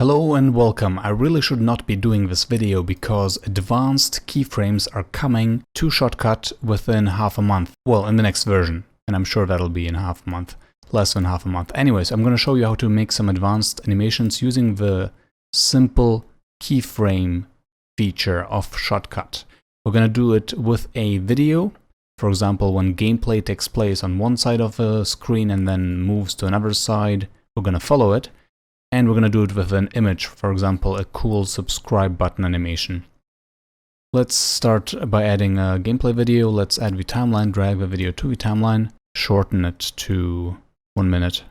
Hello and welcome. I really should not be doing this video because advanced keyframes are coming to Shotcut within half a month. Well, in the next version. And I'm sure that'll be in half a month. Less than half a month. Anyways, I'm going to show you how to make some advanced animations using the simple keyframe feature of Shotcut. We're going to do it with a video. For example, when gameplay takes place on one side of the screen and then moves to another side, we're going to follow it. And we're going to do it with an image, for example, a cool subscribe button animation. Let's start by adding a gameplay video. Let's add the timeline, drag the video to the timeline, shorten it to 1 minute.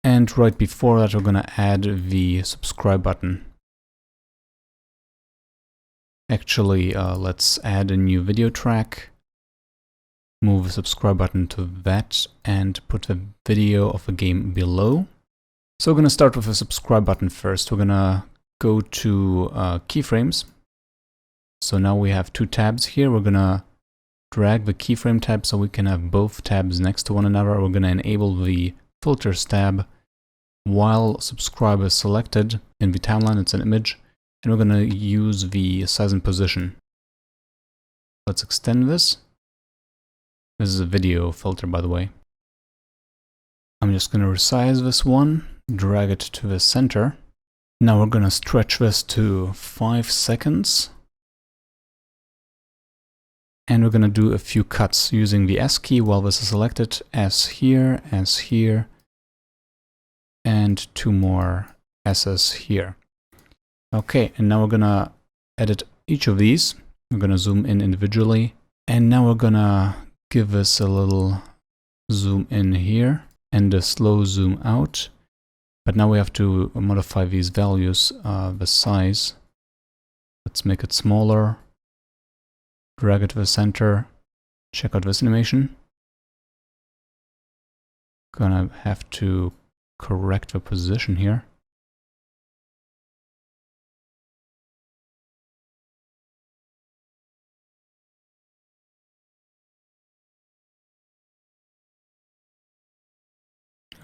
And right before that, we're going to add the subscribe button. Actually, let's add a new video track. Move the subscribe button to that and put the video of the game below. So we're going to start with the subscribe button first. We're going to go to keyframes. So now we have two tabs here. We're going to drag the keyframe tab so we can have both tabs next to one another. We're going to enable the filters tab while subscribe is selected. In the timeline, it's an image. And we're going to use the size and position. Let's extend this. This is a video filter, by the way. I'm just going to resize this one, drag it to the center. Now we're going to stretch this to 5 seconds. And we're going to do a few cuts using the S key while this is selected. S here, and 2 more S's here. Okay, and now we're going to edit each of these. We're going to zoom in individually. And now we're going to give this a little zoom in here and a slow zoom out. But now we have to modify these values, the size. Let's make it smaller. Drag it to the center. Check out this animation. Gonna have to correct the position here.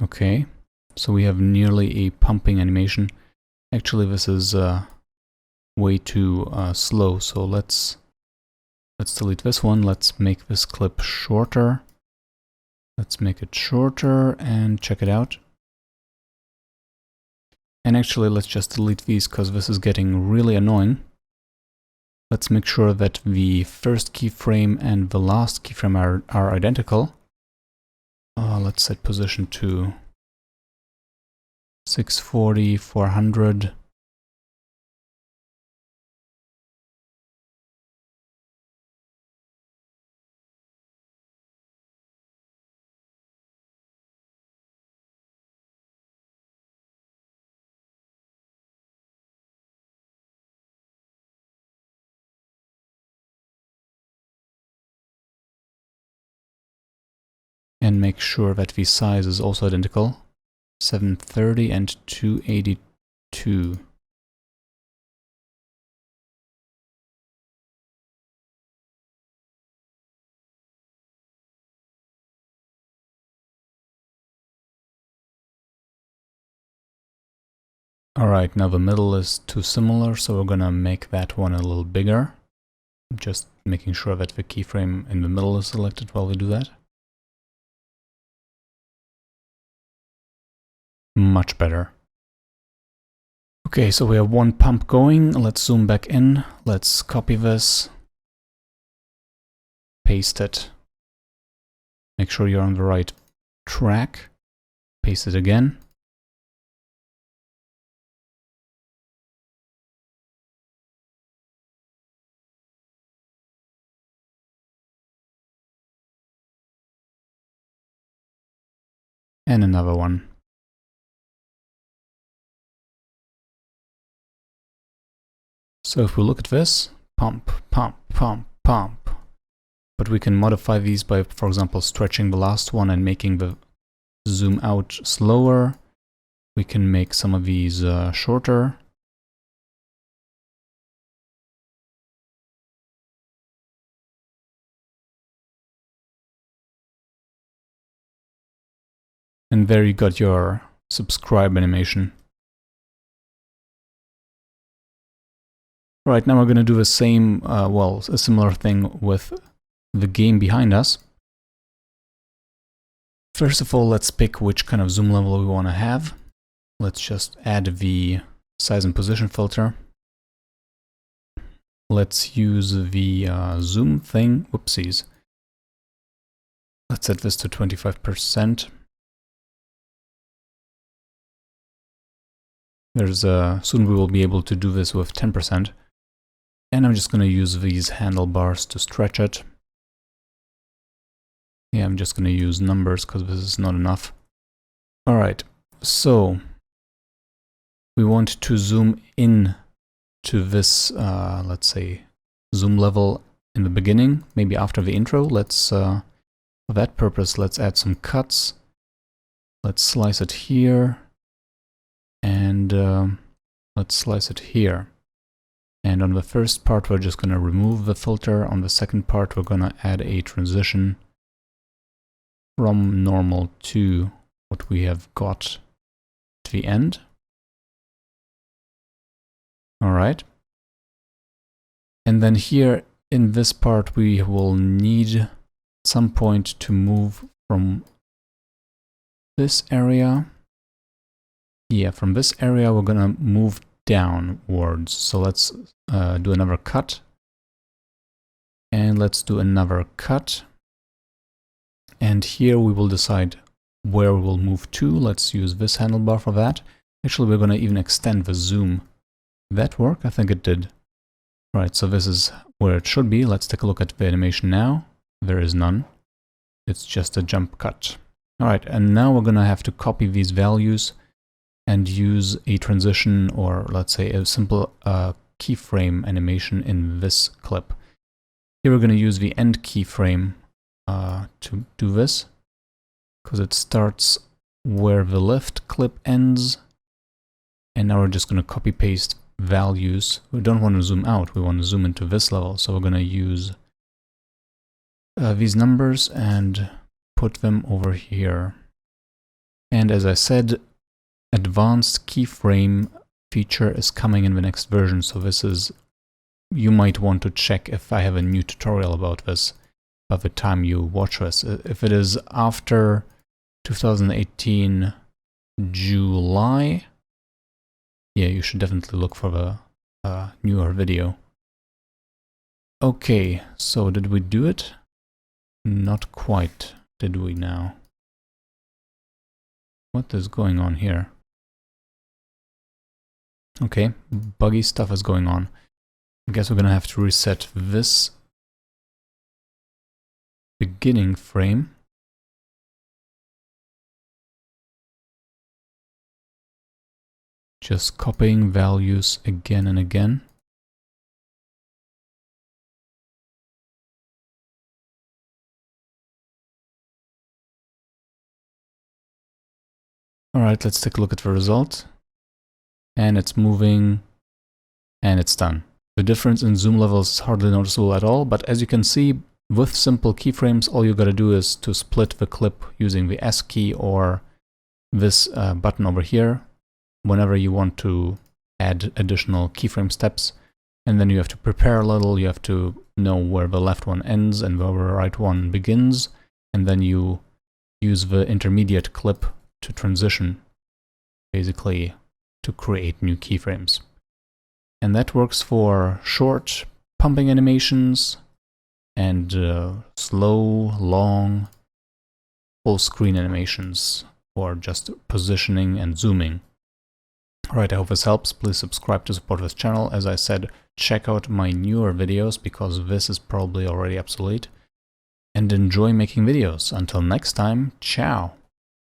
Okay, so we have nearly a pumping animation. Actually, this is way too slow, so let's delete this one. Let's make this clip shorter. Let's make it shorter and check it out. And actually, let's just delete these because this is getting really annoying. Let's make sure that the first keyframe and the last keyframe are identical. Let's set position to 640, 400. And make sure that the size is also identical. 730 and 282. Alright, now the middle is too similar, so we're gonna make that one a little bigger. Just making sure that the keyframe in the middle is selected while we do that. Much better. Okay, so we have one pump going. Let's zoom back in. Let's copy this. Paste it. Make sure you're on the right track. Paste it again. And another one. So if we look at this, pump, pump, pump, pump. But we can modify these by, for example, stretching the last one and making the zoom out slower. We can make some of these shorter. And there you got your subscribe animation. Right, now we're going to do the same, well, a similar thing with the game behind us. First of all, let's pick which kind of zoom level we want to have. Let's just add the size and position filter. Let's use the zoom thing. Whoopsies. Let's set this to 25%. Soon we will be able to do this with 10%. And I'm just going to use these handlebars to stretch it. Yeah, I'm just going to use numbers because this is not enough. Alright, so we want to zoom in to this, let's say, zoom level in the beginning, maybe after the intro. Let's, for that purpose, let's add some cuts. Let's slice it here, and let's slice it here. And on the first part, we're just going to remove the filter. On the second part, we're going to add a transition from normal to what we have got to the end. Alright. And then here in this part, we will need at some point to move from this area. Yeah, from this area, we're going to move downwards. So let's do another cut. And let's do another cut. And here we will decide where we will move to. Let's use this handlebar for that. Actually, we're going to even extend the zoom. Did that work? I think it did. Right, so this is where it should be. Let's take a look at the animation now. There is none. It's just a jump cut. Alright, and now we're going to have to copy these values and use a transition, or let's say a simple keyframe animation in this clip. Here we're going to use the end keyframe to do this, because it starts where the left clip ends, and now we're just going to copy paste values. We don't want to zoom out, we want to zoom into this level, so we're going to use these numbers and put them over here. And as I said, advanced keyframe feature is coming in the next version, so this is, you might want to check if I have a new tutorial about this by the time you watch this. If it is after 2018 July, yeah, you should definitely look for the newer video. Okay, so did we do it? Not quite, did we now? What is going on here? Okay, buggy stuff is going on. I guess we're gonna have to reset this beginning frame. Just copying values again and again. Alright, let's take a look at the result. And it's moving, and it's done. The difference in zoom levels is hardly noticeable at all, but as you can see, with simple keyframes, all you gotta do is to split the clip using the S key or this button over here, whenever you want to add additional keyframe steps. And then you have to prepare a little, you have to know where the left one ends and where the right one begins, and then you use the intermediate clip to transition, basically to create new keyframes. And that works for short pumping animations and slow, long, full screen animations, or just positioning and zooming. Alright, I hope this helps. Please subscribe to support this channel. As I said, check out my newer videos because this is probably already obsolete. And enjoy making videos. Until next time, ciao!